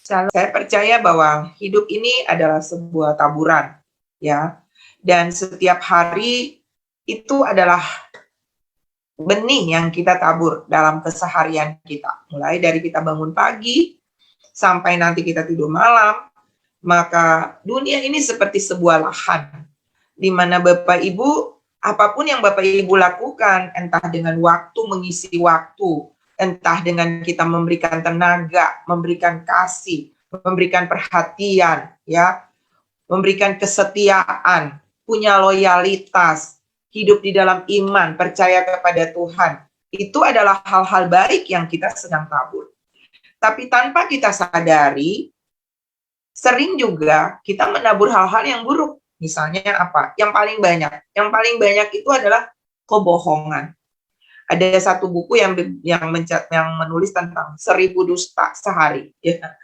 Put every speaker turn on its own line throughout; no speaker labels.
Saya percaya bahwa hidup ini adalah sebuah taburan, ya. Dan setiap hari itu adalah benih yang kita tabur dalam keseharian kita. Mulai dari kita bangun pagi sampai nanti kita tidur malam, maka dunia ini seperti sebuah lahan di mana Bapak Ibu, apapun yang Bapak Ibu lakukan, entah dengan waktu mengisi waktu, entah dengan kita memberikan tenaga, memberikan kasih, memberikan perhatian, ya, memberikan kesetiaan, punya loyalitas, hidup di dalam iman, percaya kepada Tuhan. Itu adalah hal-hal baik yang kita sedang tabur. Tapi tanpa kita sadari, sering juga kita menabur hal-hal yang buruk. Misalnya apa? Yang paling banyak. Yang paling banyak itu adalah kebohongan. Ada satu buku yang menulis tentang 1000 dusta sehari. Ya.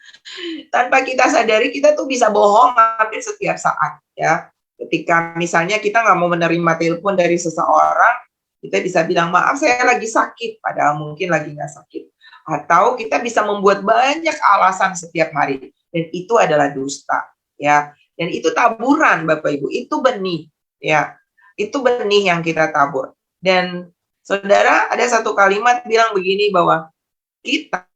Tanpa kita sadari, kita tuh bisa bohong hampir setiap saat. Ya. Ketika misalnya kita nggak mau menerima telepon dari seseorang, kita bisa bilang, maaf saya lagi sakit, padahal mungkin lagi nggak sakit. Atau kita bisa membuat banyak alasan setiap hari. Dan itu adalah dusta. Ya. Dan itu taburan, Bapak Ibu. Itu benih. Ya. Itu benih yang kita tabur. Dan saudara, ada satu kalimat bilang begini bahwa kita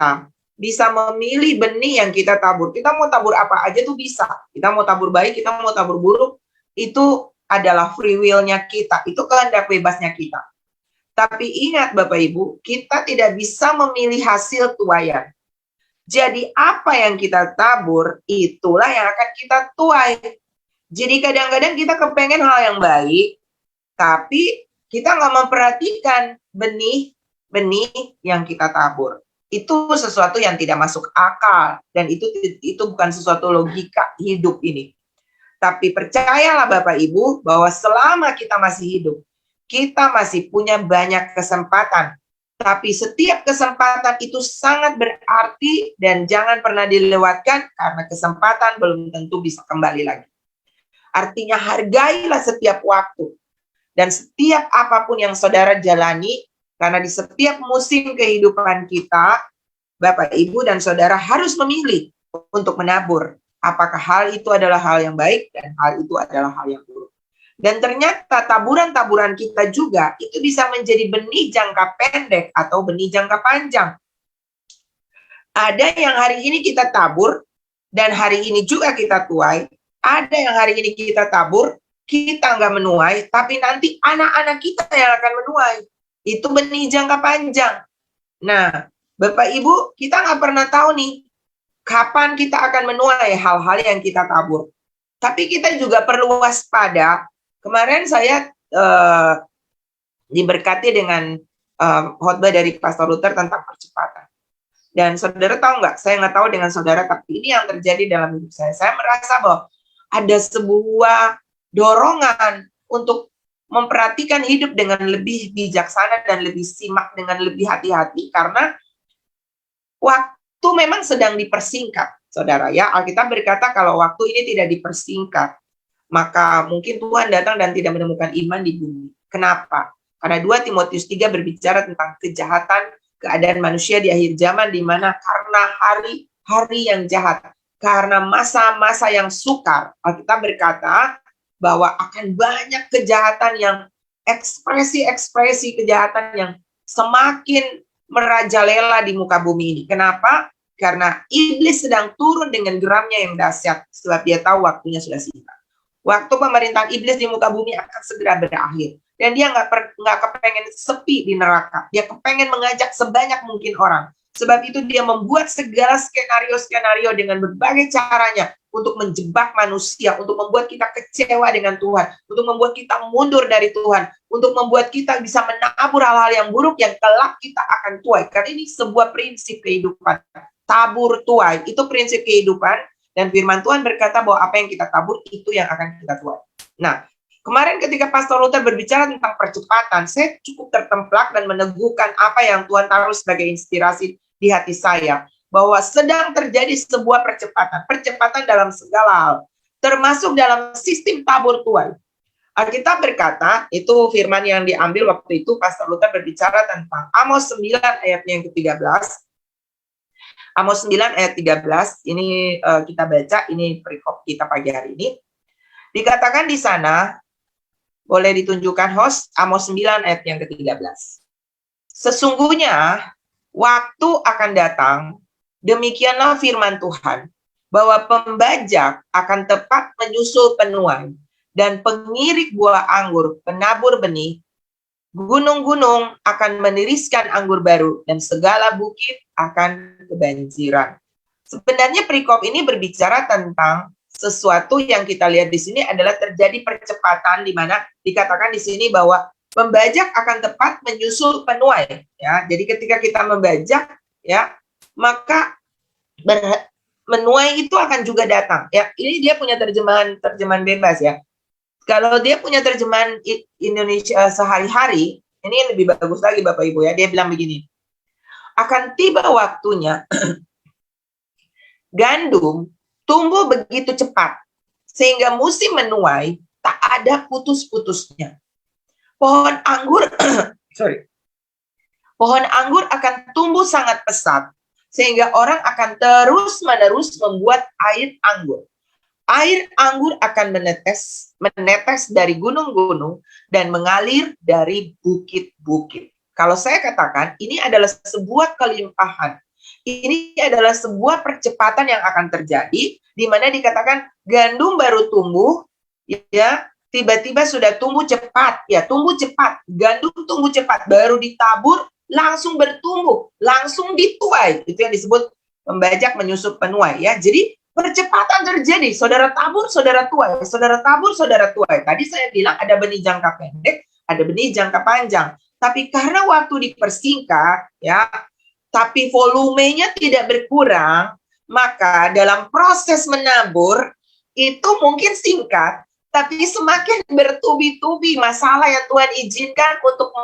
bisa memilih benih yang kita tabur. Kita mau tabur apa aja tuh bisa. Kita mau tabur baik, kita mau tabur buruk. Itu adalah free will-nya kita. Itu kehendak bebasnya kita. Tapi ingat Bapak Ibu, kita tidak bisa memilih hasil tuaian. Jadi apa yang kita tabur, itulah yang akan kita tuai. Jadi kadang-kadang kita kepengen hal yang baik, tapi kita nggak memperhatikan benih yang kita tabur. Itu sesuatu yang tidak masuk akal, dan itu bukan sesuatu logika hidup ini. Tapi percayalah Bapak Ibu, bahwa selama kita masih hidup, kita masih punya banyak kesempatan. Tapi setiap kesempatan itu sangat berarti dan jangan pernah dilewatkan karena kesempatan belum tentu bisa kembali lagi. Artinya hargailah setiap waktu dan setiap apapun yang saudara jalani, karena di setiap musim kehidupan kita, Bapak, Ibu, dan saudara harus memilih untuk menabur. Apakah hal itu adalah hal yang baik dan hal itu adalah hal yang buruk. Dan ternyata taburan-taburan kita juga itu bisa menjadi benih jangka pendek atau benih jangka panjang. Ada yang hari ini kita tabur dan hari ini juga kita tuai. Ada yang hari ini kita tabur, kita nggak menuai, tapi nanti anak-anak kita yang akan menuai. Itu benih jangka panjang. Nah, Bapak Ibu, kita nggak pernah tahu nih kapan kita akan menuai hal-hal yang kita tabur. Tapi kita juga perlu waspada. Kemarin saya diberkati dengan khotbah dari Pastor Luther tentang percepatan. Dan saudara tahu nggak? Saya nggak tahu dengan saudara, tapi ini yang terjadi dalam hidup saya. Saya merasa bahwa ada sebuah dorongan untuk memperhatikan hidup dengan lebih bijaksana dan lebih simak dengan lebih hati-hati, karena waktu memang sedang dipersingkat, saudara ya. Alkitab berkata kalau waktu ini tidak dipersingkat, maka mungkin Tuhan datang dan tidak menemukan iman di bumi. Kenapa? Karena 2 Timotius 3 berbicara tentang kejahatan keadaan manusia di akhir zaman, di mana karena hari-hari yang jahat, karena masa-masa yang sukar, Alkitab berkata bahwa akan banyak kejahatan yang ekspresi-ekspresi kejahatan yang semakin merajalela di muka bumi ini. Kenapa? Karena iblis sedang turun dengan geramnya yang dahsyat, sebab dia tahu waktunya sudah singkat. Waktu pemerintahan iblis di muka bumi akan segera berakhir. Dan dia nggak kepengen sepi di neraka. Dia kepengen mengajak sebanyak mungkin orang. Sebab itu dia membuat segala skenario-skenario dengan berbagai caranya untuk menjebak manusia, untuk membuat kita kecewa dengan Tuhan, untuk membuat kita mundur dari Tuhan, untuk membuat kita bisa menabur hal-hal yang buruk yang kelak kita akan tuai. Karena ini sebuah prinsip kehidupan. Tabur tuai, itu prinsip kehidupan. Dan firman Tuhan berkata bahwa apa yang kita tabur, itu yang akan kita tuai. Nah, kemarin ketika Pastor Luther berbicara tentang percepatan, saya cukup tertemplak dan meneguhkan apa yang Tuhan taruh sebagai inspirasi di hati saya. Bahwa sedang terjadi sebuah percepatan dalam segala hal. Termasuk dalam sistem tabur tuai. Alkitab berkata, itu firman yang diambil waktu itu, Pastor Luther berbicara tentang Amos 9 ayatnya yang ke-13. Amos 9 ayat 13, ini kita baca, ini perikop kita pagi hari ini. Dikatakan di sana, boleh ditunjukkan host, Amos 9 ayat yang ke-13. Sesungguhnya waktu akan datang, demikianlah firman Tuhan, bahwa pembajak akan tepat menyusul penuai, dan pengirik buah anggur, penabur benih, gunung-gunung akan meniriskan anggur baru, dan segala bukit akan kebanjiran. Sebenarnya perikop ini berbicara tentang sesuatu yang kita lihat di sini adalah terjadi percepatan, di mana dikatakan di sini bahwa pembajak akan tepat menyusul penuai. Ya, jadi ketika kita membajak, ya, maka menuai itu akan juga datang. Ya, ini dia punya terjemahan bebas ya. Kalau dia punya terjemahan Indonesia sehari-hari, ini lebih bagus lagi Bapak Ibu ya. Dia bilang begini, akan tiba waktunya gandum tumbuh begitu cepat, sehingga musim menuai tak ada putus-putusnya. Pohon anggur, pohon anggur akan tumbuh sangat pesat, sehingga orang akan terus-menerus membuat air anggur. Air anggur akan menetes dari gunung-gunung dan mengalir dari bukit-bukit. Kalau saya katakan, ini adalah sebuah kelimpahan. Ini adalah sebuah percepatan yang akan terjadi, di mana dikatakan gandum baru tumbuh, ya, tiba-tiba sudah tumbuh cepat, ya, tumbuh cepat. Gandum tumbuh cepat, baru ditabur, langsung bertumbuh, langsung dituai. Itu yang disebut pembajak menyusup penuai, ya. Jadi percepatan terjadi, saudara tabur, saudara tuai, saudara tabur, saudara tuai. Tadi saya bilang ada benih jangka pendek, ada benih jangka panjang. Tapi karena waktu dipersingkat, ya, tapi volumenya tidak berkurang, maka dalam proses menabur itu mungkin singkat, tapi semakin bertubi-tubi masalah yang Tuhan izinkan untuk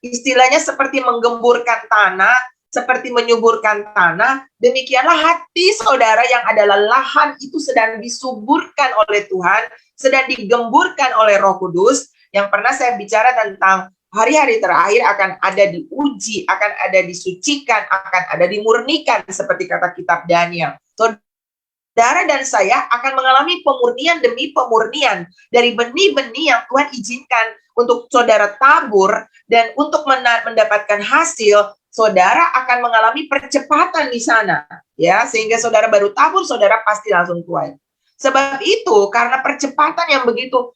istilahnya seperti menggemburkan tanah, seperti menyuburkan tanah. Demikianlah hati saudara yang adalah lahan itu sedang disuburkan oleh Tuhan, sedang digemburkan oleh Roh Kudus. Yang pernah saya bicara tentang hari-hari terakhir akan ada diuji, akan ada disucikan, akan ada dimurnikan seperti kata kitab Daniel. Saudara dan saya akan mengalami pemurnian demi pemurnian dari benih-benih yang Tuhan izinkan untuk saudara tabur, dan untuk mendapatkan hasil, saudara akan mengalami percepatan di sana, ya, sehingga saudara baru tabur, saudara pasti langsung tuai. Sebab itu, karena percepatan yang begitu,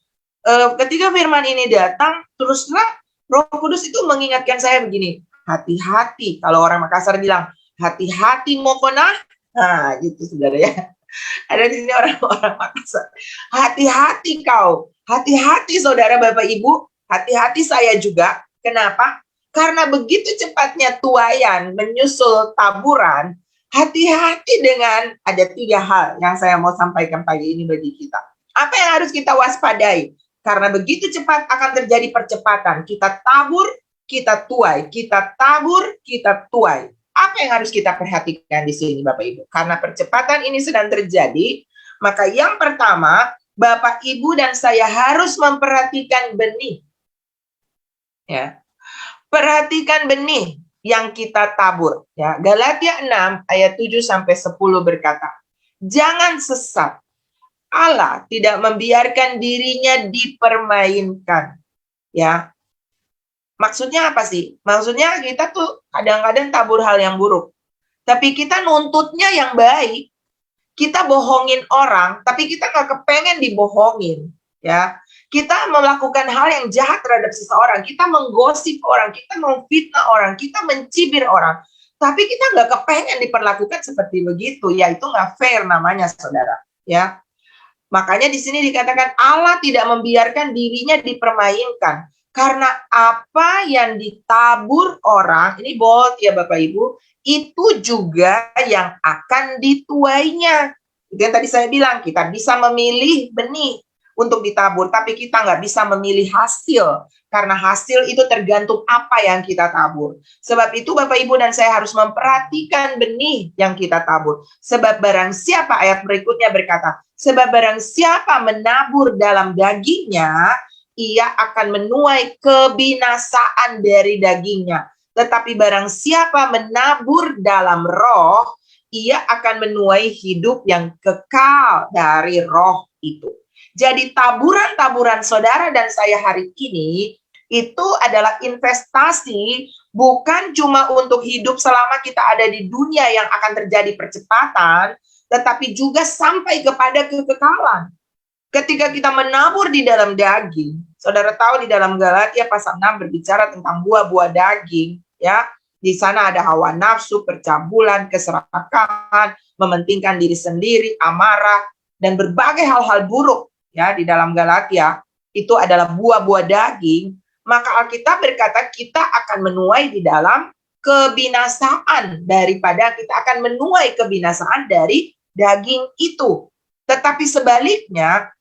ketika firman ini datang, terus terang Roh Kudus itu mengingatkan saya begini, hati-hati. Kalau orang Makassar bilang, hati-hati mau kena, nah gitu saudara ya. Ada di sini orang-orang Makassar. Hati-hati kau, hati-hati saudara Bapak Ibu, hati-hati saya juga. Kenapa? Karena begitu cepatnya tuaian menyusul taburan, hati-hati dengan ada 3 hal yang saya mau sampaikan pagi ini bagi kita. Apa yang harus kita waspadai? Karena begitu cepat akan terjadi percepatan. Kita tabur, kita tuai. Kita tabur, kita tuai. Apa yang harus kita perhatikan di sini Bapak Ibu? Karena percepatan ini sedang terjadi, maka yang pertama, Bapak Ibu dan saya harus memperhatikan benih. Ya. Perhatikan benih yang kita tabur. Ya. Galatia 6 ayat 7 sampai 10 berkata, jangan sesat. Allah tidak membiarkan dirinya dipermainkan. Ya. Maksudnya apa sih? Maksudnya kita tuh kadang-kadang tabur hal yang buruk. Tapi kita nuntutnya yang baik. Kita bohongin orang, tapi kita nggak kepengen dibohongin. Ya. Kita melakukan hal yang jahat terhadap seseorang. Kita menggosip orang, kita memfitnah orang, kita mencibir orang. Tapi kita nggak kepengen diperlakukan seperti begitu. Ya, itu nggak fair namanya, saudara. Ya. Makanya di sini dikatakan Allah tidak membiarkan dirinya dipermainkan. Karena apa yang ditabur orang, ini bold ya Bapak Ibu, itu juga yang akan dituainya. Itu yang tadi saya bilang, kita bisa memilih benih untuk ditabur, tapi kita nggak bisa memilih hasil. Karena hasil itu tergantung apa yang kita tabur. Sebab itu Bapak Ibu dan saya harus memperhatikan benih yang kita tabur. Sebab barang siapa, ayat berikutnya berkata, sebab barang siapa menabur dalam dagingnya, ia akan menuai kebinasaan dari dagingnya. Tetapi barang siapa menabur dalam roh, ia akan menuai hidup yang kekal dari roh itu. Jadi taburan-taburan saudara dan saya hari ini itu adalah investasi, bukan cuma untuk hidup selama kita ada di dunia yang akan terjadi percepatan, tetapi juga sampai kepada kekekalan. Ketika kita menabur di dalam daging, saudara tahu di dalam Galatia pasal 6 berbicara tentang buah-buah daging, ya. Di sana ada hawa nafsu, percabulan, keserakahan, mementingkan diri sendiri, amarah, dan berbagai hal-hal buruk, ya, di dalam Galatia. Itu adalah buah-buah daging. Maka Alkitab berkata kita akan menuai di dalam kebinasaan, daripada kita akan menuai kebinasaan dari daging itu. Tetapi sebaliknya,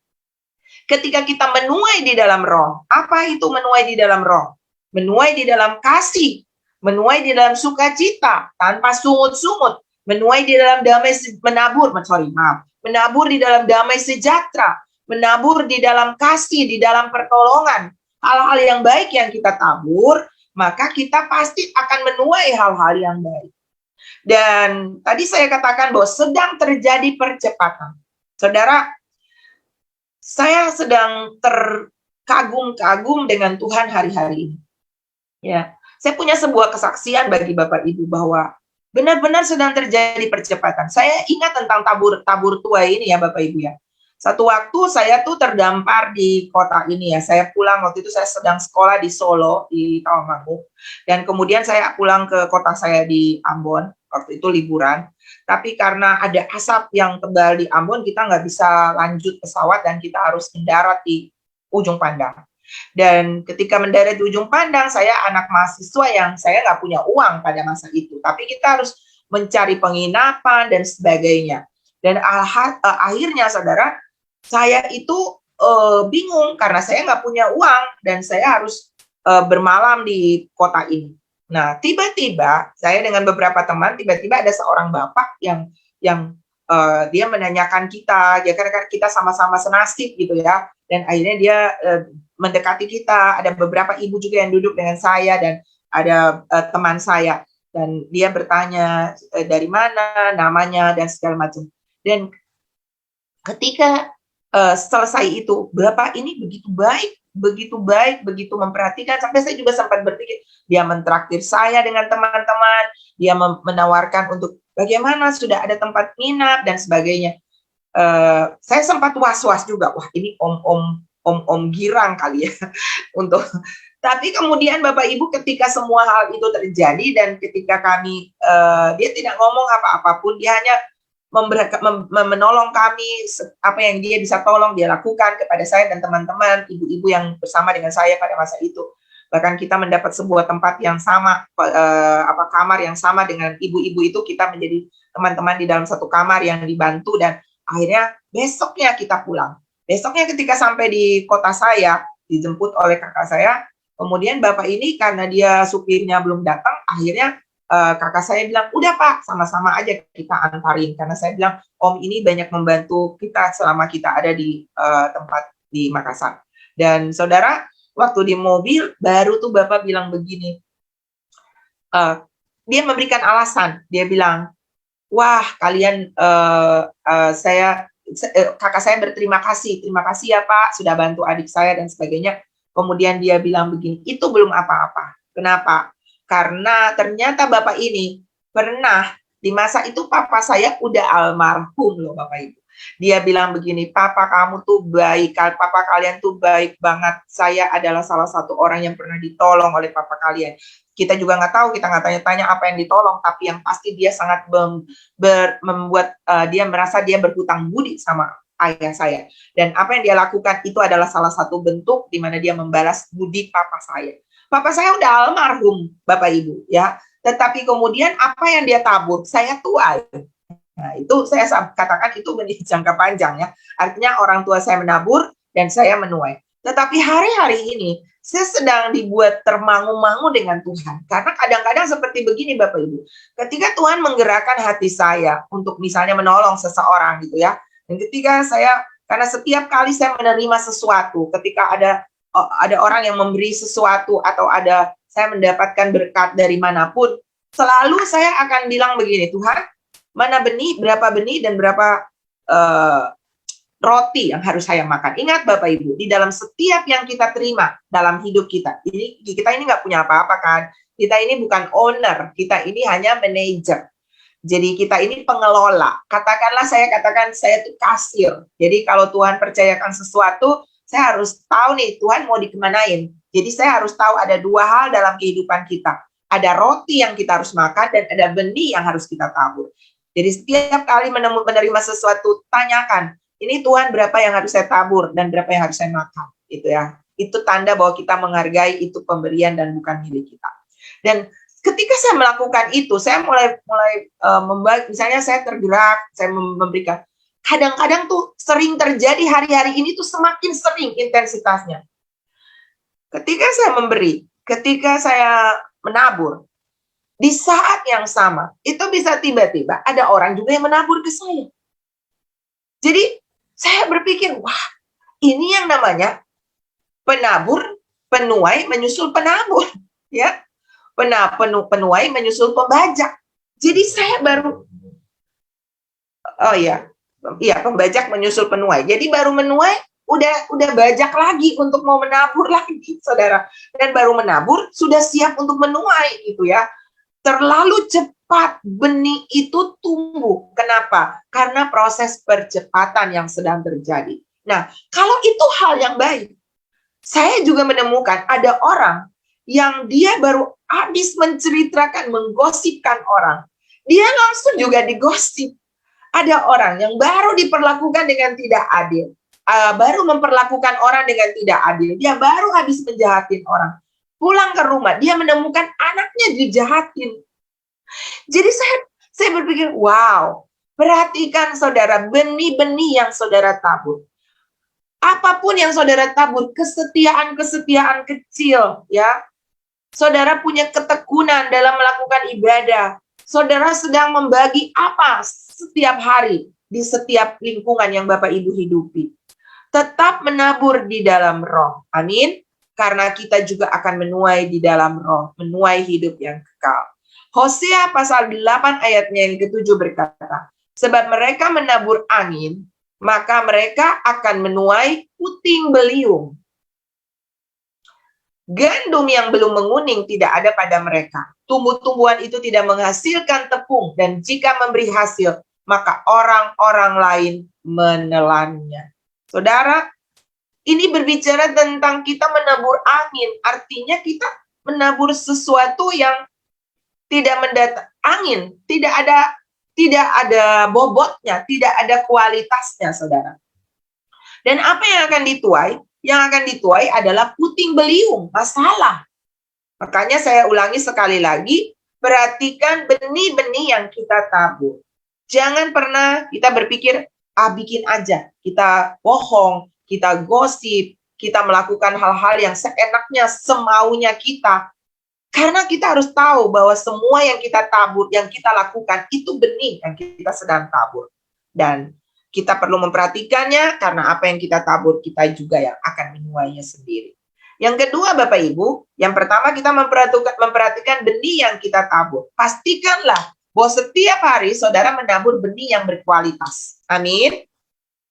ketika kita menuai di dalam roh, apa itu menuai di dalam roh? Menuai di dalam kasih, menuai di dalam sukacita, tanpa sungut-sungut, menuai di dalam damai, menabur di dalam damai sejahtera, menabur di dalam kasih, di dalam pertolongan, hal-hal yang baik yang kita tabur, maka kita pasti akan menuai hal-hal yang baik. Dan tadi saya katakan bahwa sedang terjadi percepatan. Saudara, saya sedang terkagum-kagum dengan Tuhan hari-hari ini. Ya, saya punya sebuah kesaksian bagi Bapak Ibu bahwa benar-benar sedang terjadi percepatan. Saya ingat tentang tabur tuai ini ya Bapak Ibu ya. Satu waktu saya tuh terdampar di kota ini ya. Saya pulang waktu itu, saya sedang sekolah di Solo, di Tawangmangu. Dan kemudian saya pulang ke kota saya di Ambon, waktu itu liburan. Tapi karena ada asap yang tebal di Ambon, kita nggak bisa lanjut pesawat dan kita harus mendarat di Ujung Pandang. Dan ketika mendarat di Ujung Pandang, saya anak mahasiswa yang saya nggak punya uang pada masa itu. Tapi kita harus mencari penginapan dan sebagainya. Dan akhirnya saudara, saya itu bingung karena saya nggak punya uang dan saya harus bermalam di kota ini. Nah, tiba-tiba saya dengan beberapa teman, tiba-tiba ada seorang bapak yang dia menanyakan kita, ya karena kita sama-sama senasib gitu ya. Dan akhirnya dia mendekati kita. Ada beberapa ibu juga yang duduk dengan saya dan ada teman saya. Dan dia bertanya dari mana, namanya dan segala macam. Dan ketika selesai itu, bapak ini begitu baik, begitu memperhatikan, sampai saya juga sempat berpikir, dia mentraktir saya dengan teman-teman, dia menawarkan untuk bagaimana sudah ada tempat nginap dan sebagainya. Saya sempat was-was juga, wah ini om girang kali ya untuk. Tapi kemudian Bapak Ibu, ketika semua hal itu terjadi dan ketika kami, dia tidak ngomong apa-apapun, dia hanya menolong kami, apa yang dia bisa tolong dia lakukan kepada saya dan teman-teman ibu-ibu yang bersama dengan saya pada masa itu. Bahkan kita mendapat sebuah tempat yang sama, kamar yang sama dengan ibu-ibu itu, kita menjadi teman-teman di dalam satu kamar yang dibantu. Dan akhirnya besoknya kita pulang. Besoknya ketika sampai di kota saya, dijemput oleh kakak saya. Kemudian bapak ini karena dia supirnya belum datang, akhirnya kakak saya bilang, udah Pak, sama-sama aja kita antarin. Karena saya bilang, Om ini banyak membantu kita selama kita ada di tempat di Makassar. Dan saudara, waktu di mobil, baru tuh Bapak bilang begini, dia memberikan alasan, dia bilang, wah kalian, kakak saya berterima kasih ya Pak, sudah bantu adik saya dan sebagainya. Kemudian dia bilang begini, itu belum apa-apa. Kenapa? Karena ternyata Bapak ini pernah di masa itu papa saya udah almarhum loh Bapak Ibu. Dia bilang begini, papa kamu tuh baik, papa kalian tuh baik banget. Saya adalah salah satu orang yang pernah ditolong oleh papa kalian. Kita juga nggak tahu, kita nggak tanya-tanya apa yang ditolong, tapi yang pasti dia sangat membuat dia merasa dia berhutang budi sama ayah saya. Dan apa yang dia lakukan itu adalah salah satu bentuk di mana dia membalas budi papa saya. Papa saya udah almarhum, Bapak Ibu, ya. Tetapi kemudian apa yang dia tabur, saya tuai. Nah, itu saya katakan itu menjadi jangka panjang ya. Artinya orang tua saya menabur dan saya menuai. Tetapi hari-hari ini saya sedang dibuat termangu-mangu dengan Tuhan. Karena kadang-kadang seperti begini Bapak Ibu. Ketika Tuhan menggerakkan hati saya untuk misalnya menolong seseorang gitu ya. Dan ketika saya, karena setiap kali saya menerima sesuatu, ketika ada orang yang memberi sesuatu atau ada saya mendapatkan berkat dari manapun, selalu saya akan bilang begini, Tuhan, Mana benih, berapa benih, dan berapa roti yang harus saya makan. Ingat Bapak Ibu, di dalam setiap yang kita terima dalam hidup kita, kita ini nggak punya apa-apa kan. Kita ini bukan owner, kita ini hanya manajer. Jadi kita ini pengelola. Katakanlah saya tuh kasir. Jadi kalau Tuhan percayakan sesuatu, saya harus tahu nih Tuhan mau dikemanain. Jadi saya harus tahu ada dua hal dalam kehidupan kita. Ada roti yang kita harus makan dan ada benih yang harus kita tabur. Jadi setiap kali menerima sesuatu, tanyakan, ini Tuhan berapa yang harus saya tabur dan berapa yang harus saya makan, gitu ya. Itu tanda bahwa kita menghargai itu pemberian dan bukan milik kita. Dan ketika saya melakukan itu, saya mulai membagi, misalnya saya tergerak, saya memberikan. Kadang-kadang tuh sering terjadi hari-hari ini tuh semakin sering intensitasnya. Ketika saya memberi, ketika saya menabur, di saat yang sama, itu bisa tiba-tiba ada orang juga yang menabur ke saya. Jadi, saya berpikir, wah, ini yang namanya penabur, penuai, menyusul penabur. Ya, penuai, menyusul pembajak. Jadi, saya baru, pembajak menyusul penuai. Jadi, baru menuai, udah bajak lagi untuk mau menabur lagi, saudara. Dan baru menabur, sudah siap untuk menuai, gitu ya. Terlalu cepat benih itu tumbuh. Kenapa? Karena proses percepatan yang sedang terjadi. Nah, kalau itu hal yang baik, saya juga menemukan ada orang yang dia baru habis menceritakan, menggosipkan orang. Dia langsung juga digosip. Ada orang yang baru diperlakukan dengan tidak adil. Baru memperlakukan orang dengan tidak adil. Dia baru habis menjahatin orang. Pulang ke rumah, dia menemukan anaknya dijahatin. Jadi saya berpikir, wow, perhatikan saudara, benih-benih yang saudara tabur. Apapun yang saudara tabur, kesetiaan kecil, ya. Saudara punya ketekunan dalam melakukan ibadah. Saudara sedang membagi apa setiap hari di setiap lingkungan yang Bapak Ibu hidupi. Tetap menabur di dalam roh. Amin. Karena kita juga akan menuai di dalam roh, menuai hidup yang kekal. Hosea pasal 8 ayatnya yang ke-7 berkata, sebab mereka menabur angin, maka mereka akan menuai puting beliung. Gandum yang belum menguning tidak ada pada mereka. Tumbuh-tumbuhan itu tidak menghasilkan tepung, dan jika memberi hasil, maka orang-orang lain menelannya. Saudara, ini berbicara tentang kita menabur angin. Artinya kita menabur sesuatu yang tidak mendatang angin, tidak ada bobotnya, tidak ada kualitasnya, saudara. Dan apa yang akan dituai? Yang akan dituai adalah puting beliung, masalah. Makanya saya ulangi sekali lagi, perhatikan benih-benih yang kita tabur. Jangan pernah kita berpikir, bikin aja, kita bohong, kita gosip, kita melakukan hal-hal yang seenaknya, semaunya kita. Karena kita harus tahu bahwa semua yang kita tabur, yang kita lakukan, itu benih yang kita sedang tabur. Dan kita perlu memperhatikannya, karena apa yang kita tabur, kita juga yang akan menuainya sendiri. Yang kedua, Bapak Ibu, yang pertama kita memperhatikan benih yang kita tabur. Pastikanlah bahwa setiap hari saudara menabur benih yang berkualitas. Amin.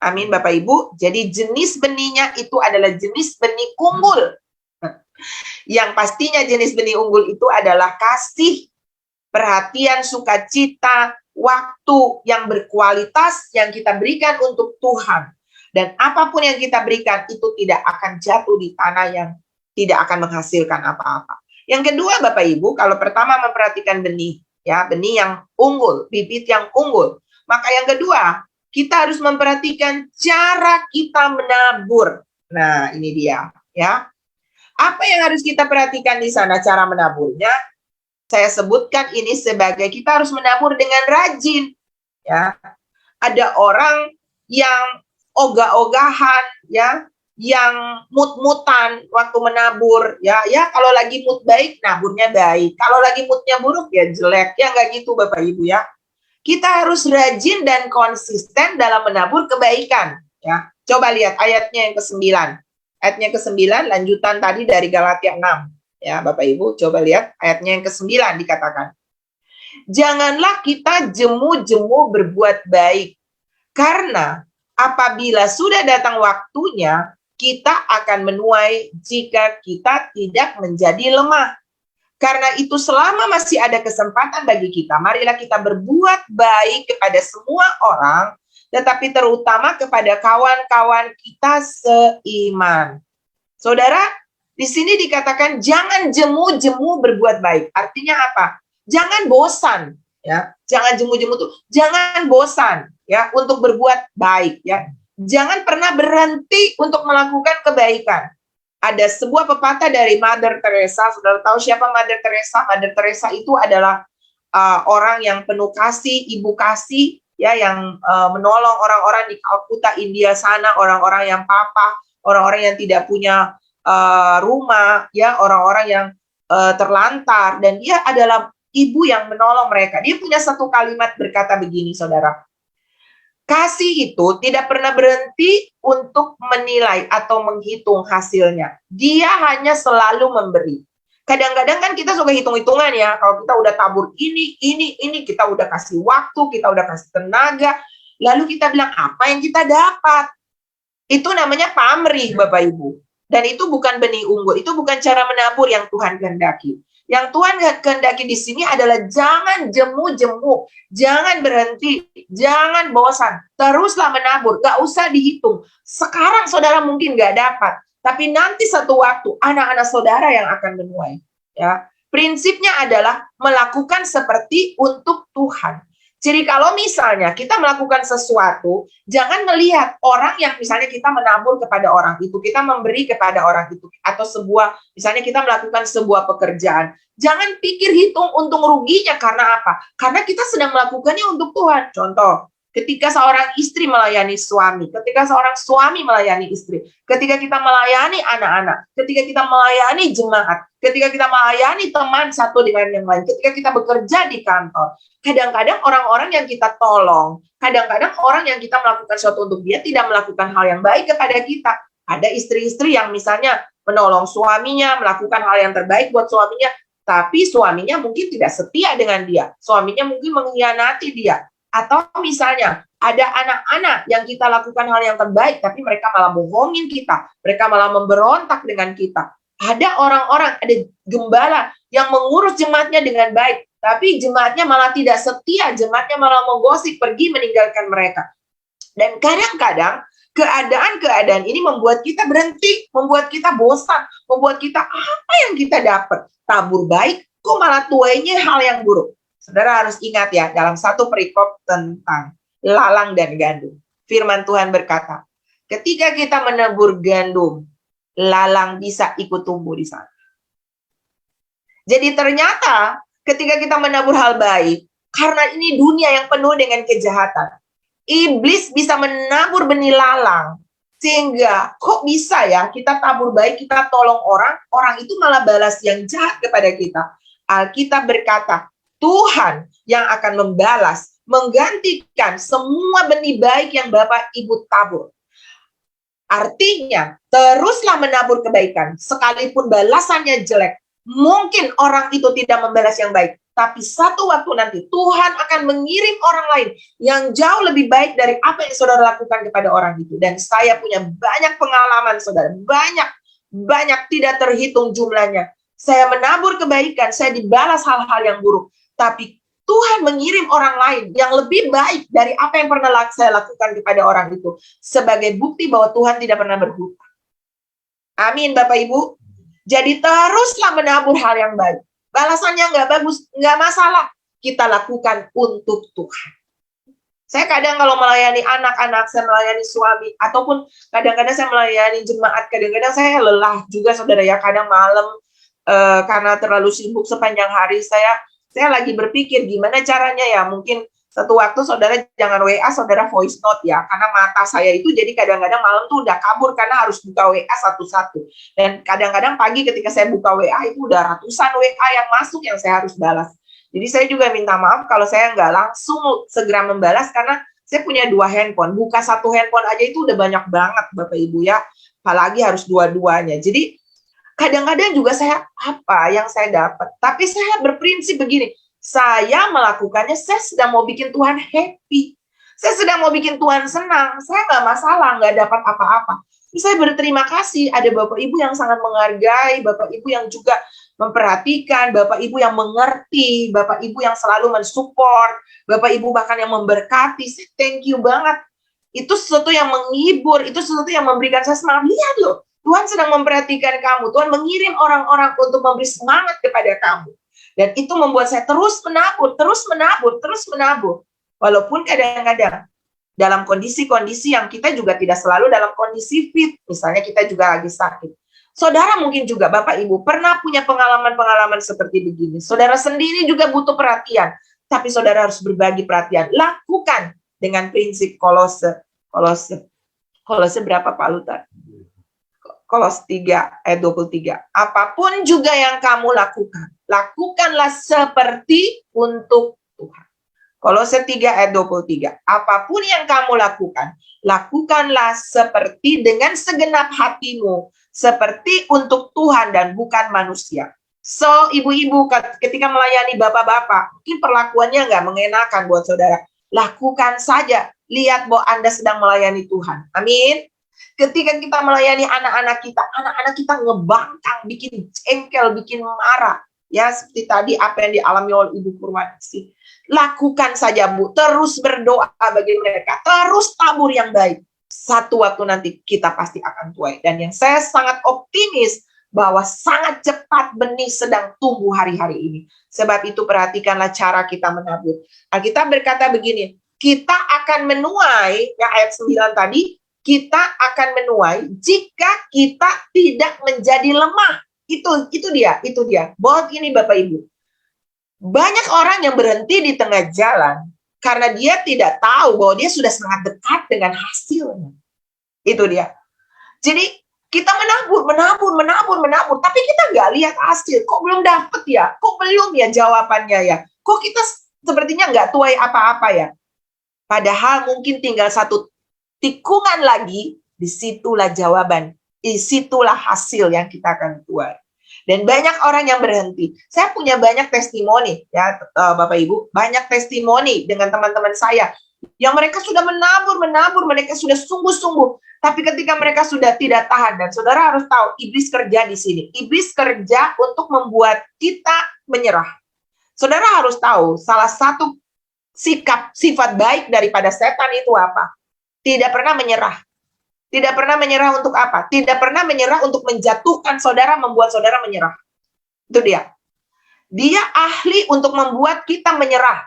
Amin, Bapak Ibu. Jadi jenis benihnya itu adalah jenis benih unggul. Yang pastinya jenis benih unggul itu adalah kasih, perhatian, sukacita, waktu yang berkualitas yang kita berikan untuk Tuhan. Dan apapun yang kita berikan itu tidak akan jatuh di tanah yang tidak akan menghasilkan apa-apa. Yang kedua, Bapak Ibu, kalau pertama memperhatikan benih, ya, benih yang unggul, bibit yang unggul. Maka yang kedua, kita harus memperhatikan cara kita menabur. Nah, ini dia, ya. Apa yang harus kita perhatikan di sana cara menaburnya? Saya sebutkan ini sebagai kita harus menabur dengan rajin, ya. Ada orang yang ogah-ogahan, ya, yang mut-mutan waktu menabur, ya. Kalau lagi mood baik, naburnya baik. Kalau lagi moodnya buruk, ya jelek. Ya nggak gitu, Bapak Ibu, ya. Kita harus rajin dan konsisten dalam menabur kebaikan, ya. Coba lihat ayatnya yang ke-9. Ayatnya ke-9 lanjutan tadi dari Galatia 6. Ya, Bapak Ibu, coba lihat ayatnya yang ke-9 dikatakan. Janganlah kita jemu-jemu berbuat baik, karena apabila sudah datang waktunya, kita akan menuai jika kita tidak menjadi lemah. Karena itu selama masih ada kesempatan bagi kita, marilah kita berbuat baik kepada semua orang, tetapi terutama kepada kawan-kawan kita seiman. Saudara, di sini dikatakan jangan jemu-jemu berbuat baik. Artinya apa? Jangan bosan, ya. Jangan jemu-jemu tuh, jangan bosan ya untuk berbuat baik ya. Jangan pernah berhenti untuk melakukan kebaikan. Ada sebuah pepatah dari Mother Teresa. Saudara tahu siapa Mother Teresa? Mother Teresa itu adalah orang yang penuh kasih, ibu kasih, ya, yang menolong orang-orang di Calcutta, India sana, orang-orang yang papa, orang-orang yang tidak punya rumah, ya, orang-orang yang terlantar, dan dia adalah ibu yang menolong mereka. Dia punya satu kalimat berkata begini, saudara. Kasih itu tidak pernah berhenti untuk menilai atau menghitung hasilnya. Dia hanya selalu memberi. Kadang-kadang kan kita suka hitung-hitungan ya. Kalau kita udah tabur ini, kita udah kasih waktu, kita udah kasih tenaga. Lalu kita bilang, apa yang kita dapat? Itu namanya pamrih, Bapak Ibu. Dan itu bukan benih unggul. Itu bukan cara menabur yang Tuhan kehendaki. Yang Tuhan kehendaki di sini adalah jangan jemu-jemu, jangan berhenti, jangan bosan, teruslah menabur, gak usah dihitung. Sekarang saudara mungkin gak dapat, tapi nanti satu waktu anak-anak saudara yang akan menuai. Ya, prinsipnya adalah melakukan seperti untuk Tuhan. Jadi kalau misalnya kita melakukan sesuatu, jangan melihat orang yang misalnya kita menabur kepada orang itu, kita memberi kepada orang itu, atau misalnya kita melakukan sebuah pekerjaan. Jangan pikir hitung untung ruginya, karena apa? Karena kita sedang melakukannya untuk Tuhan. Contoh, ketika seorang istri melayani suami, ketika seorang suami melayani istri, ketika kita melayani anak-anak, ketika kita melayani jemaat, ketika kita melayani teman satu dengan yang lain, ketika kita bekerja di kantor, kadang-kadang orang-orang yang kita tolong, kadang-kadang orang yang kita melakukan sesuatu untuk dia tidak melakukan hal yang baik kepada kita. Ada istri-istri yang misalnya menolong suaminya, melakukan hal yang terbaik buat suaminya, tapi suaminya mungkin tidak setia dengan dia. Suaminya mungkin mengkhianati dia. Atau misalnya ada anak-anak yang kita lakukan hal yang terbaik, tapi mereka malah bohongin kita. Mereka malah memberontak dengan kita. Ada orang-orang, ada gembala yang mengurus jemaatnya dengan baik, tapi jemaatnya malah tidak setia, jemaatnya malah menggosip, pergi meninggalkan mereka. Dan kadang-kadang keadaan-keadaan ini membuat kita berhenti, membuat kita bosan, membuat kita apa yang kita dapat? Tabur baik, kok malah tuainya hal yang buruk. Saudara harus ingat ya, dalam satu perikop tentang lalang dan gandum, firman Tuhan berkata, ketika kita menabur gandum, lalang bisa ikut tumbuh di sana. Jadi ternyata ketika kita menabur hal baik, karena ini dunia yang penuh dengan kejahatan, iblis bisa menabur benih lalang, sehingga kok bisa ya kita tabur baik, kita tolong orang, orang itu malah balas yang jahat kepada kita. Alkitab berkata, Tuhan yang akan membalas, menggantikan semua benih baik yang Bapak Ibu tabur. Artinya, teruslah menabur kebaikan, sekalipun balasannya jelek. Mungkin orang itu tidak membalas yang baik, tapi satu waktu nanti Tuhan akan mengirim orang lain yang jauh lebih baik dari apa yang saudara lakukan kepada orang itu. Dan saya punya banyak pengalaman, saudara, banyak tidak terhitung jumlahnya. Saya menabur kebaikan, saya dibalas hal-hal yang buruk, tapi Tuhan mengirim orang lain yang lebih baik dari apa yang pernah saya lakukan kepada orang itu, sebagai bukti bahwa Tuhan tidak pernah berhutang. Amin, Bapak Ibu. Jadi teruslah menabur hal yang baik. Balasannya nggak bagus, nggak masalah. Kita lakukan untuk Tuhan. Saya kadang kalau melayani anak-anak, saya melayani suami, ataupun kadang-kadang saya melayani jemaat, kadang-kadang saya lelah juga, saudara ya. Kadang malam, karena terlalu sibuk sepanjang hari, saya lagi berpikir gimana caranya ya, mungkin satu waktu saudara jangan WA, saudara voice note ya, karena mata saya itu jadi kadang-kadang malam tuh udah kabur karena harus buka WA satu-satu. Dan kadang-kadang pagi ketika saya buka WA itu udah ratusan WA yang masuk yang saya harus balas. Jadi saya juga minta maaf kalau saya nggak langsung segera membalas, karena saya punya 2 handphone. Buka satu handphone aja itu udah banyak banget, Bapak Ibu ya, apalagi harus dua-duanya. Jadi kadang-kadang juga saya apa yang saya dapat, tapi saya berprinsip begini, Saya melakukannya, saya sedang mau bikin Tuhan happy. Saya sedang mau bikin Tuhan senang. Saya nggak masalah, nggak dapat apa-apa. Saya berterima kasih ada Bapak Ibu yang sangat menghargai, Bapak Ibu yang juga memperhatikan, Bapak Ibu yang mengerti, Bapak Ibu yang selalu mensupport, Bapak Ibu bahkan yang memberkati. Saya thank you banget. Itu sesuatu yang menghibur, itu sesuatu yang memberikan saya semangat. Lihat loh, Tuhan sedang memperhatikan kamu. Tuhan mengirim orang-orang untuk memberi semangat kepada kamu. Dan itu membuat saya terus menabur, terus menabur, terus menabur. Walaupun kadang-kadang dalam kondisi-kondisi yang kita juga tidak selalu dalam kondisi fit. Misalnya kita juga lagi sakit. Saudara mungkin juga Bapak Ibu pernah punya pengalaman-pengalaman seperti begini. Saudara sendiri juga butuh perhatian. Tapi saudara harus berbagi perhatian. Lakukan dengan prinsip Kolose berapa Pak Lutar? Kolose 3 ayat 23. Apapun juga yang kamu lakukan, lakukanlah seperti untuk Tuhan. Kolose 3 ayat 23. Apapun yang kamu lakukan, lakukanlah seperti dengan segenap hatimu, seperti untuk Tuhan dan bukan manusia. So, ibu-ibu ketika melayani bapak-bapak, mungkin perlakuannya nggak mengenakan buat saudara. Lakukan saja. Lihat bahwa Anda sedang melayani Tuhan. Amin. Ketika kita melayani anak-anak kita ngebangkang, bikin jengkel, bikin marah. Ya, seperti tadi apa yang dialami oleh Ibu Purwati. Lakukan saja, Bu. Terus berdoa bagi mereka. Terus tabur yang baik. Satu waktu nanti kita pasti akan tuai. Dan yang saya sangat optimis bahwa sangat cepat benih sedang tumbuh hari-hari ini. Sebab itu perhatikanlah cara kita menabur. Alkitab berkata begini, kita akan menuai, ya ayat 9 tadi, kita akan menuai jika kita tidak menjadi lemah. Itu dia. Buat ini Bapak Ibu. Banyak orang yang berhenti di tengah jalan karena dia tidak tahu bahwa dia sudah sangat dekat dengan hasilnya. Itu dia. Jadi kita menabur, tapi kita nggak lihat hasil. Kok belum dapet ya? Kok belum ya jawabannya ya? Kok kita sepertinya nggak tuai apa-apa ya? Padahal mungkin tinggal satu tikungan lagi, disitulah jawaban, disitulah hasil yang kita akan tuai. Dan banyak orang yang berhenti. Saya punya banyak testimoni, ya Bapak Ibu, banyak testimoni dengan teman-teman saya yang mereka sudah menabur, mereka sudah sungguh-sungguh. Tapi ketika mereka sudah tidak tahan, dan saudara harus tahu, iblis kerja di sini. Iblis kerja untuk membuat kita menyerah. Saudara harus tahu, salah satu sifat baik daripada setan itu apa? Tidak pernah menyerah. Tidak pernah menyerah untuk apa? Tidak pernah menyerah untuk menjatuhkan saudara, membuat saudara menyerah. Itu dia. Dia ahli untuk membuat kita menyerah.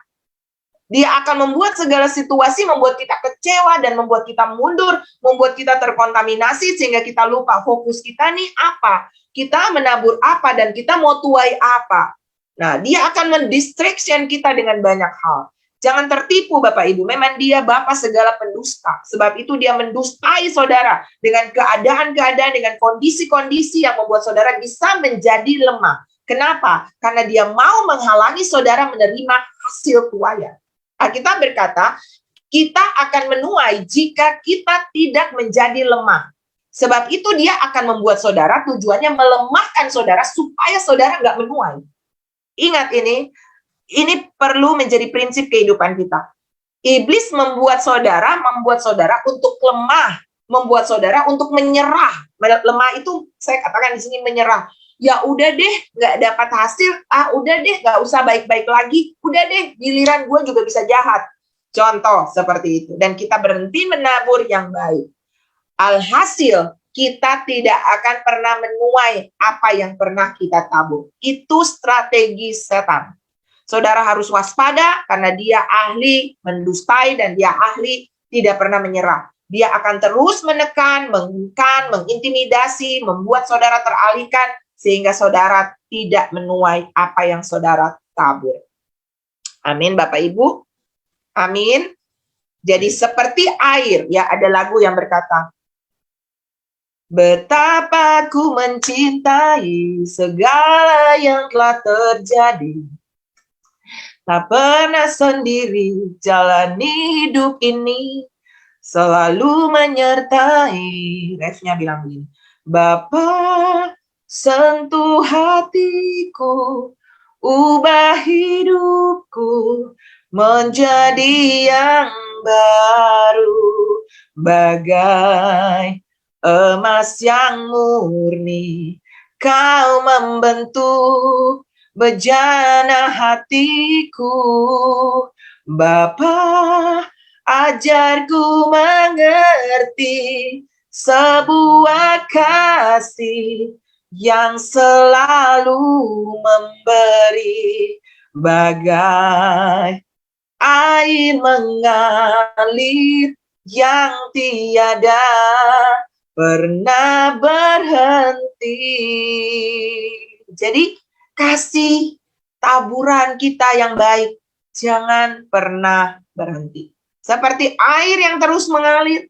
Dia akan membuat segala situasi, membuat kita kecewa dan membuat kita mundur, membuat kita terkontaminasi sehingga kita lupa fokus kita nih apa. Kita menabur apa dan kita mau tuai apa. Nah, dia akan mendistraction kita dengan banyak hal. Jangan tertipu Bapak Ibu, memang dia Bapa segala pendusta. Sebab itu dia mendustai saudara dengan keadaan-keadaan, dengan kondisi-kondisi yang membuat saudara bisa menjadi lemah. Kenapa? Karena dia mau menghalangi saudara menerima hasil tuaian. Alkitab berkata, kita akan menuai jika kita tidak menjadi lemah. Sebab itu dia akan membuat saudara, tujuannya melemahkan saudara supaya saudara nggak menuai. Ingat ini perlu menjadi prinsip kehidupan kita. Iblis membuat saudara untuk lemah, membuat saudara untuk menyerah. Lemah itu saya katakan di sini menyerah. Ya udah deh, nggak dapat hasil. Udah deh, nggak usah baik-baik lagi. Udah deh, giliran gue juga bisa jahat. Contoh seperti itu. Dan kita berhenti menabur yang baik. Alhasil, kita tidak akan pernah menuai apa yang pernah kita tabur. Itu strategi setan. Saudara harus waspada karena dia ahli mendustai dan dia ahli tidak pernah menyerah. Dia akan terus menekan, mengintimidasi, membuat saudara teralihkan sehingga saudara tidak menuai apa yang saudara tabur. Amin Bapak Ibu. Amin. Jadi seperti air, ya ada lagu yang berkata, betapa ku mencintai segala yang telah terjadi. Tak pernah sendiri jalani hidup ini, selalu menyertai. Refnya bilang begini, Bapa sentuh hatiku ubah hidupku menjadi yang baru, bagai emas yang murni. Kau membentuk bejana hatiku, Bapa, ajarku mengerti sebuah kasih yang selalu memberi, bagai air mengalir yang tiada pernah berhenti. Jadi kasih taburan kita yang baik jangan pernah berhenti. Seperti air yang terus mengalir,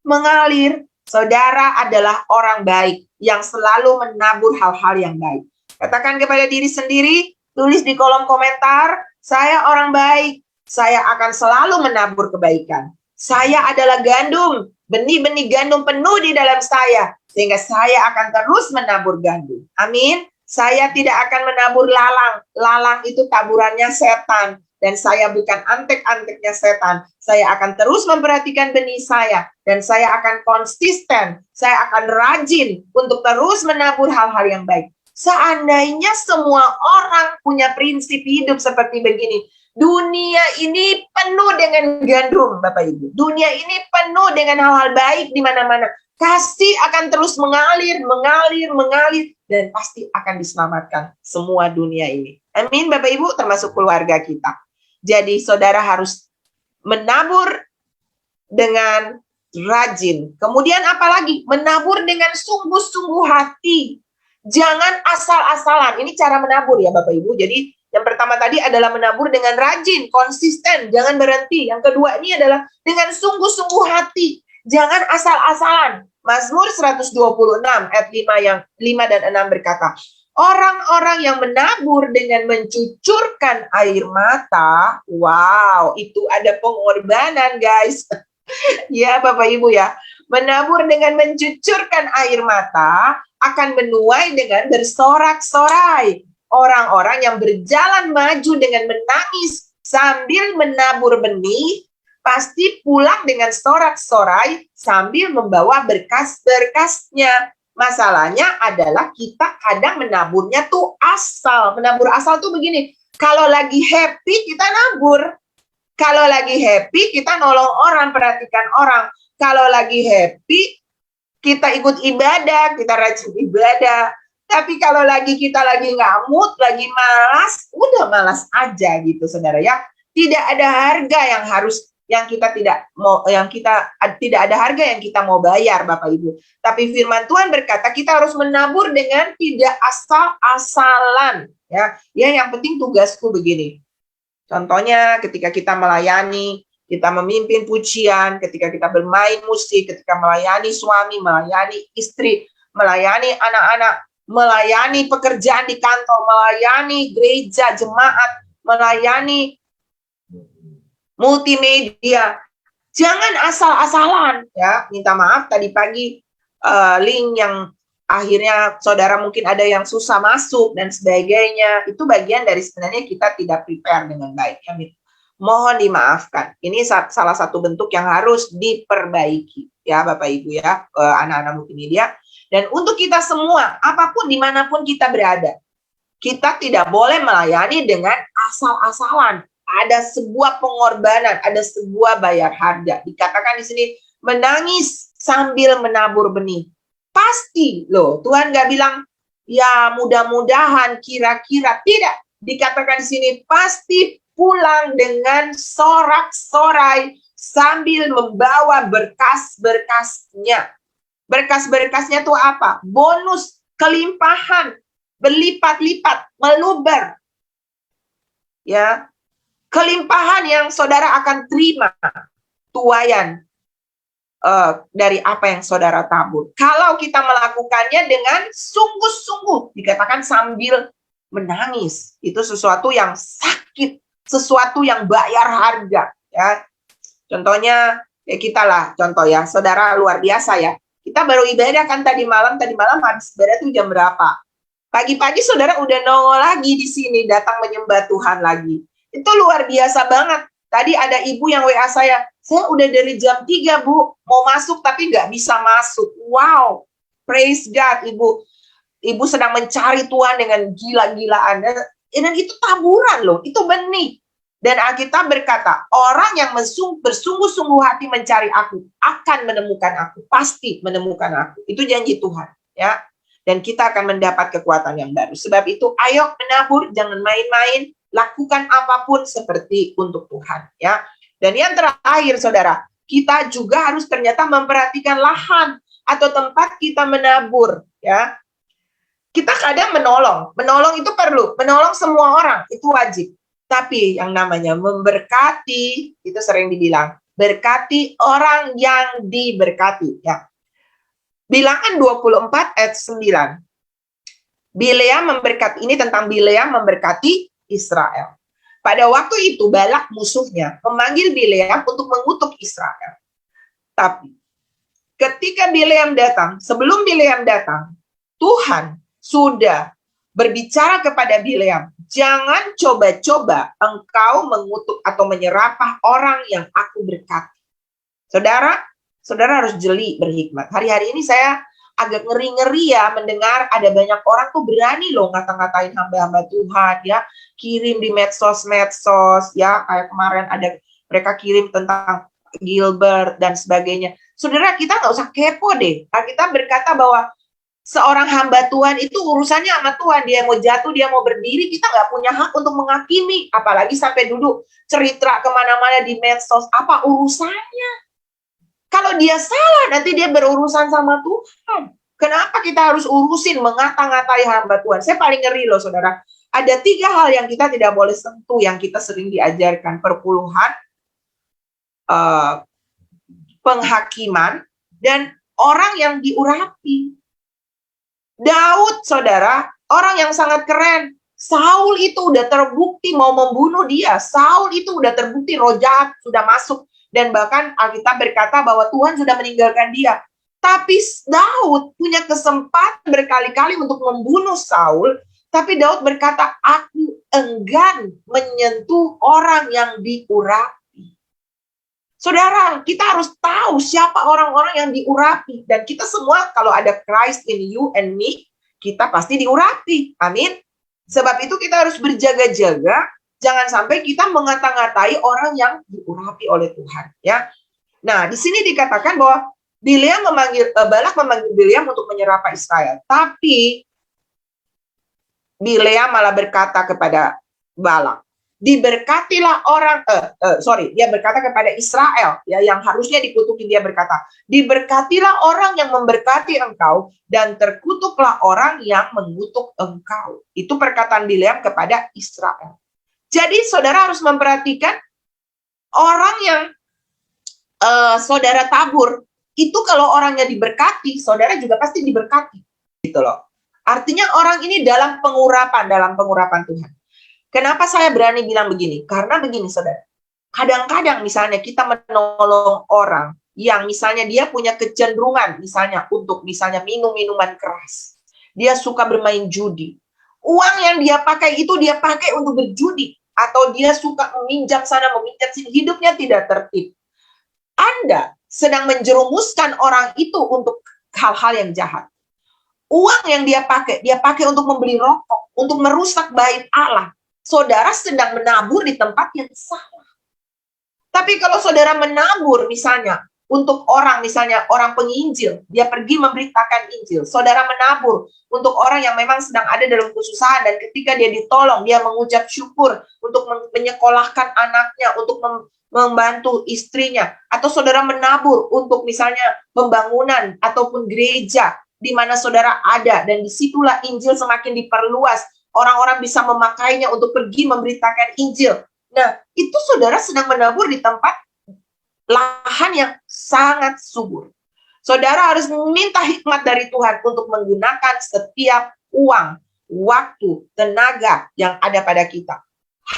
mengalir. Saudara adalah orang baik yang selalu menabur hal-hal yang baik. Katakan kepada diri sendiri, tulis di kolom komentar, saya orang baik, saya akan selalu menabur kebaikan. Saya adalah gandum, benih-benih gandum penuh di dalam saya, sehingga saya akan terus menabur gandum. Amin. Saya tidak akan menabur lalang. Lalang itu taburannya setan. Dan saya bukan antek-anteknya setan. Saya akan terus memperhatikan benih saya. Dan saya akan konsisten. Saya akan rajin untuk terus menabur hal-hal yang baik. Seandainya semua orang punya prinsip hidup seperti begini, dunia ini penuh dengan gandum, Bapak Ibu. Dunia ini penuh dengan hal-hal baik di mana-mana. Kasih akan terus mengalir, dan pasti akan diselamatkan semua dunia ini. Amin, Bapak Ibu, termasuk keluarga kita. Jadi saudara harus menabur dengan rajin. Kemudian apalagi? Menabur dengan sungguh-sungguh hati. Jangan asal-asalan. Ini cara menabur ya Bapak Ibu. Jadi yang pertama tadi adalah menabur dengan rajin, konsisten, jangan berhenti. Yang kedua ini adalah dengan sungguh-sungguh hati. Jangan asal-asalan. Mazmur 126 ayat 5 dan 6 berkata, orang-orang yang menabur dengan mencucurkan air mata, wow, itu ada pengorbanan guys. Ya Bapak Ibu ya, menabur dengan mencucurkan air mata akan menuai dengan bersorak-sorai. Orang-orang yang berjalan maju dengan menangis sambil menabur benih, pasti pulang dengan sorak-sorai sambil membawa berkas-berkasnya. Masalahnya adalah kita kadang menaburnya tuh asal. Menabur asal tuh begini, kalau lagi happy kita nabur. Kalau lagi happy kita nolong orang, perhatikan orang. Kalau lagi happy kita ikut ibadah, kita rajin ibadah. Tapi kalau kita lagi nggak mood, lagi malas, udah malas aja gitu saudara ya. Tidak ada harga yang kita tidak ada harga yang kita mau bayar Bapak Ibu. Tapi firman Tuhan berkata kita harus menabur dengan tidak asal-asalan ya. Ya yang penting tugasku begini. Contohnya ketika kita melayani, kita memimpin pujian, ketika kita bermain musik, ketika melayani suami, melayani istri, melayani anak-anak, melayani pekerjaan di kantor, melayani gereja, jemaat, melayani multimedia. Jangan asal-asalan ya. Minta maaf tadi pagi link yang akhirnya saudara mungkin ada yang susah masuk dan sebagainya. Itu bagian dari sebenarnya kita tidak prepare dengan baik. Mohon dimaafkan. Ini salah satu bentuk yang harus diperbaiki ya Bapak Ibu ya, anak-anak multimedia. Dan untuk kita semua, apapun dimanapun kita berada, kita tidak boleh melayani dengan asal-asalan. Ada sebuah pengorbanan, ada sebuah bayar harga. Dikatakan di sini, menangis sambil menabur benih. Pasti loh, Tuhan gak bilang, ya mudah-mudahan, kira-kira. Tidak, dikatakan di sini, pasti pulang dengan sorak-sorai sambil membawa berkas-berkasnya. Berkas-berkasnya itu apa? Bonus, kelimpahan, berlipat-lipat, meluber. Ya, kelimpahan yang saudara akan terima tuaian dari apa yang saudara tabur. Kalau kita melakukannya dengan sungguh-sungguh, dikatakan sambil menangis, itu sesuatu yang sakit, sesuatu yang bayar harga. Ya, contohnya ya kita lah, contoh ya, saudara luar biasa ya. Kita baru ibadah kan tadi malam habis ibadah tuh jam berapa? Pagi-pagi saudara udah nongol lagi di sini, datang menyembah Tuhan lagi. Itu luar biasa banget. Tadi ada ibu yang WA saya udah dari jam 3 Bu, mau masuk tapi nggak bisa masuk. Wow, praise God Ibu. Ibu sedang mencari Tuhan dengan gila-gilaan. Dan itu taburan loh, itu benih. Dan Alkitab berkata, orang yang bersungguh-sungguh hati mencari aku, akan menemukan aku, pasti menemukan aku. Itu janji Tuhan, ya. Dan kita akan mendapat kekuatan yang baru. Sebab itu, ayo menabur, jangan main-main, lakukan apapun seperti untuk Tuhan, ya. Dan yang terakhir, saudara, kita juga harus ternyata memperhatikan lahan atau tempat kita menabur, ya. Kita kadang menolong itu perlu, menolong semua orang, itu wajib. Tapi yang namanya memberkati, itu sering dibilang, berkati orang yang diberkati. Ya. Bilangan 24 ayat 9. Bileam memberkati, ini tentang Bileam memberkati Israel. Pada waktu itu Balak musuhnya memanggil Bileam untuk mengutuk Israel. Tapi ketika Bileam datang, sebelum Bileam datang, Tuhan sudah berbicara kepada Bileam, jangan coba-coba engkau mengutuk atau menyerapah orang yang aku berkati. Saudara harus jeli berhikmat. Hari-hari ini saya agak ngeri-ngeri ya mendengar ada banyak orang tuh berani loh ngata-ngatain hamba-hamba Tuhan ya, kirim di medsos ya, kayak kemarin ada mereka kirim tentang Gilbert dan sebagainya. Saudara, kita nggak usah kepo deh. Kita berkata bahwa seorang hamba Tuhan itu urusannya sama Tuhan. Dia mau jatuh, dia mau berdiri, kita nggak punya hak untuk menghakimi. Apalagi sampai duduk cerita kemana-mana di medsos. Apa urusannya? Kalau dia salah, nanti dia berurusan sama Tuhan. Kenapa kita harus urusin mengata-ngatai hamba Tuhan? Saya paling ngeri loh, saudara. Ada 3 hal yang kita tidak boleh sentuh, yang kita sering diajarkan. Perpuluhan, penghakiman, dan orang yang diurapi. Daud, saudara, orang yang sangat keren. Saul itu udah terbukti mau membunuh dia. Saul itu udah terbukti roh jahat sudah masuk. Dan bahkan Alkitab berkata bahwa Tuhan sudah meninggalkan dia. Tapi Daud punya kesempatan berkali-kali untuk membunuh Saul. Tapi Daud berkata, aku enggan menyentuh orang yang diurapi. Saudara, kita harus tahu siapa orang-orang yang diurapi. Dan kita semua kalau ada Christ in you and me, kita pasti diurapi. Amin. Sebab itu kita harus berjaga-jaga. Jangan sampai kita mengata-ngatai orang yang diurapi oleh Tuhan. Ya. Nah, di sini dikatakan bahwa Balak memanggil Bileam untuk menyerapah Israel. Tapi Bileam malah berkata kepada Balak, diberkatilah orang, dia berkata kepada Israel, ya, yang harusnya dikutuki, dia berkata, diberkatilah orang yang memberkati engkau, dan terkutuklah orang yang mengutuk engkau. Itu perkataan Bileam kepada Israel. Jadi saudara harus memperhatikan orang yang saudara tabur, itu kalau orangnya diberkati, saudara juga pasti diberkati. Gitu loh. Artinya orang ini dalam pengurapan Tuhan. Kenapa saya berani bilang begini? Karena begini, saudara. Kadang-kadang misalnya kita menolong orang yang misalnya dia punya kecenderungan misalnya untuk misalnya minum minuman keras. Dia suka bermain judi. Uang yang dia pakai itu dia pakai untuk berjudi. Atau dia suka meminjam sana, meminjam sini. Hidupnya tidak tertib. Anda sedang menjerumuskan orang itu untuk hal-hal yang jahat. Uang yang dia pakai untuk membeli rokok, untuk merusak bait Allah. Saudara sedang menabur di tempat yang salah. Tapi kalau saudara menabur misalnya untuk orang, misalnya orang penginjil, dia pergi memberitakan Injil. Saudara menabur untuk orang yang memang sedang ada dalam kesusahan dan ketika dia ditolong, dia mengucap syukur untuk menyekolahkan anaknya, untuk membantu istrinya. Atau saudara menabur untuk misalnya pembangunan ataupun gereja di mana saudara ada dan disitulah Injil semakin diperluas. Orang-orang bisa memakainya untuk pergi memberitakan Injil. Nah, itu saudara sedang menabur di tempat lahan yang sangat subur. Saudara harus meminta hikmat dari Tuhan untuk menggunakan setiap uang, waktu, tenaga yang ada pada kita.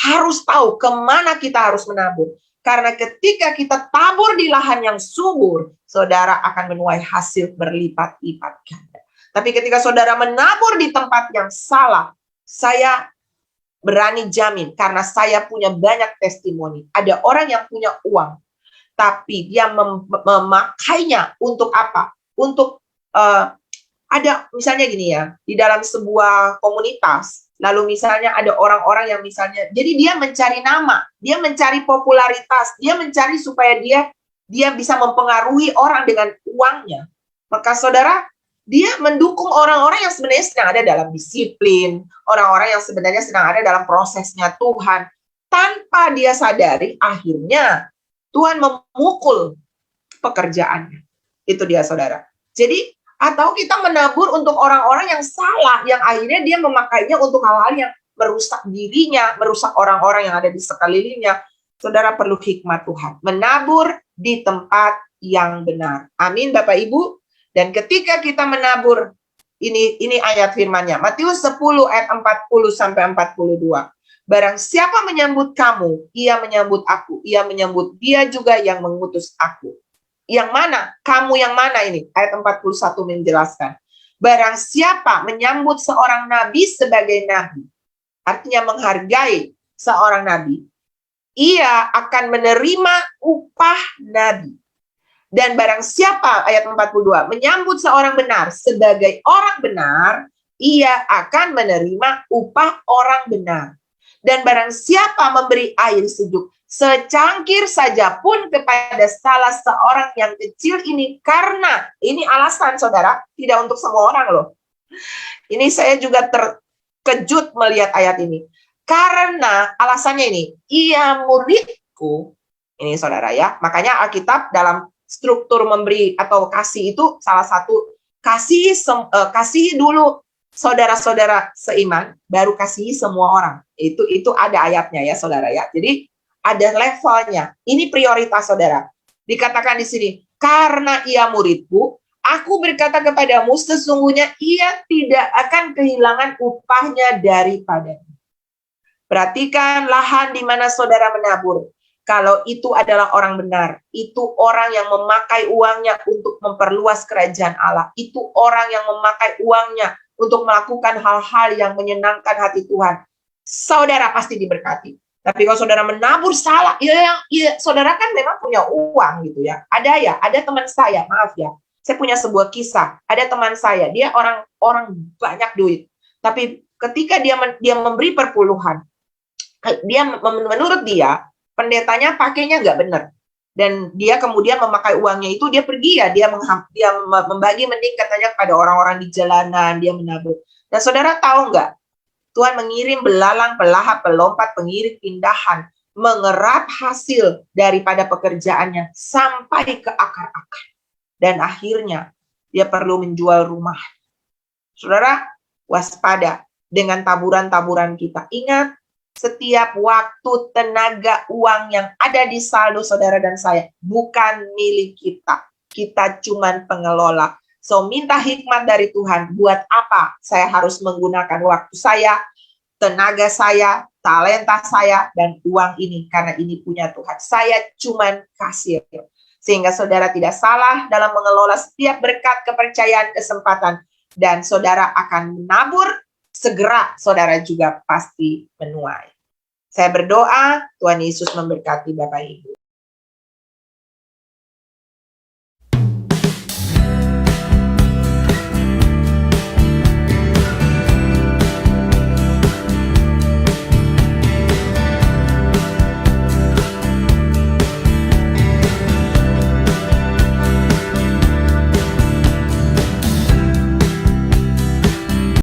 Harus tahu kemana kita harus menabur. Karena ketika kita tabur di lahan yang subur, saudara akan menuai hasil berlipat-lipat ganda. Tapi ketika saudara menabur di tempat yang salah, saya berani jamin, karena saya punya banyak testimoni. Ada orang yang punya uang, tapi dia memakainya untuk apa? Untuk ada misalnya gini ya, di dalam sebuah komunitas, lalu misalnya ada orang-orang yang misalnya, jadi dia mencari nama, dia mencari popularitas, dia mencari supaya dia bisa mempengaruhi orang dengan uangnya. Maka saudara, dia mendukung orang-orang yang sebenarnya sedang ada dalam disiplin, orang-orang yang sebenarnya sedang ada dalam prosesnya Tuhan. Tanpa dia sadari, akhirnya Tuhan memukul pekerjaannya. Itu dia saudara. Jadi, atau kita menabur untuk orang-orang yang salah, yang akhirnya dia memakainya untuk hal-hal yang merusak dirinya, merusak orang-orang yang ada di sekelilingnya. Saudara perlu hikmat Tuhan. Menabur di tempat yang benar. Amin Bapak Ibu. Dan ketika kita menabur, ini ayat firman-Nya. Matius 10 ayat 40 sampai 42. Barang siapa menyambut kamu, ia menyambut aku. Ia menyambut dia juga yang mengutus aku. Yang mana? Kamu yang mana ini? Ayat 41 menjelaskan. Barang siapa menyambut seorang nabi sebagai nabi, artinya menghargai seorang nabi, ia akan menerima upah nabi. Dan barang siapa, ayat 42, menyambut seorang benar sebagai orang benar, ia akan menerima upah orang benar. Dan barang siapa memberi air sejuk secangkir saja pun kepada salah seorang yang kecil ini, karena ini alasan saudara, tidak untuk semua orang loh. Ini saya juga terkejut melihat ayat ini. Karena alasannya ini, ia muridku, ini saudara ya, makanya Alkitab dalam struktur memberi atau kasih itu salah satu, kasih dulu saudara-saudara seiman, baru kasih semua orang. Itu ada ayatnya ya saudara ya. Jadi ada levelnya. Ini prioritas saudara. Dikatakan di sini, karena ia muridku, aku berkata kepadamu, sesungguhnya ia tidak akan kehilangan upahnya daripadanya. Perhatikan lahan di mana saudara menabur. Kalau itu adalah orang benar, itu orang yang memakai uangnya untuk memperluas kerajaan Allah. Itu orang yang memakai uangnya untuk melakukan hal-hal yang menyenangkan hati Tuhan. Saudara pasti diberkati. Tapi kalau saudara menabur salah, ya saudara kan memang punya uang gitu ya. Ada teman saya, maaf ya. Saya punya sebuah kisah. Ada teman saya, dia orang banyak duit. Tapi ketika dia memberi perpuluhan, menurut dia, pendetanya pakainya nggak benar. Dan dia kemudian memakai uangnya itu, dia pergi ya, dia membagi mending katanya pada orang-orang di jalanan, dia menabur. Dan saudara tahu nggak? Tuhan mengirim belalang, pelahap, pelompat, pengiring pindahan, mengerap hasil daripada pekerjaannya sampai ke akar-akar. Dan akhirnya dia perlu menjual rumah. Saudara, waspada dengan taburan-taburan kita. Ingat, setiap waktu, tenaga, uang yang ada di saldo saudara dan saya bukan milik kita. Kita cuman pengelola. So, minta hikmat dari Tuhan. Buat apa saya harus menggunakan waktu saya, tenaga saya, talenta saya, dan uang ini. Karena ini punya Tuhan. Saya cuman kasir. Sehingga saudara tidak salah dalam mengelola setiap berkat, kepercayaan, kesempatan. Dan saudara akan menabur, segera saudara juga pasti menuai. Saya berdoa, Tuhan Yesus memberkati Bapak Ibu.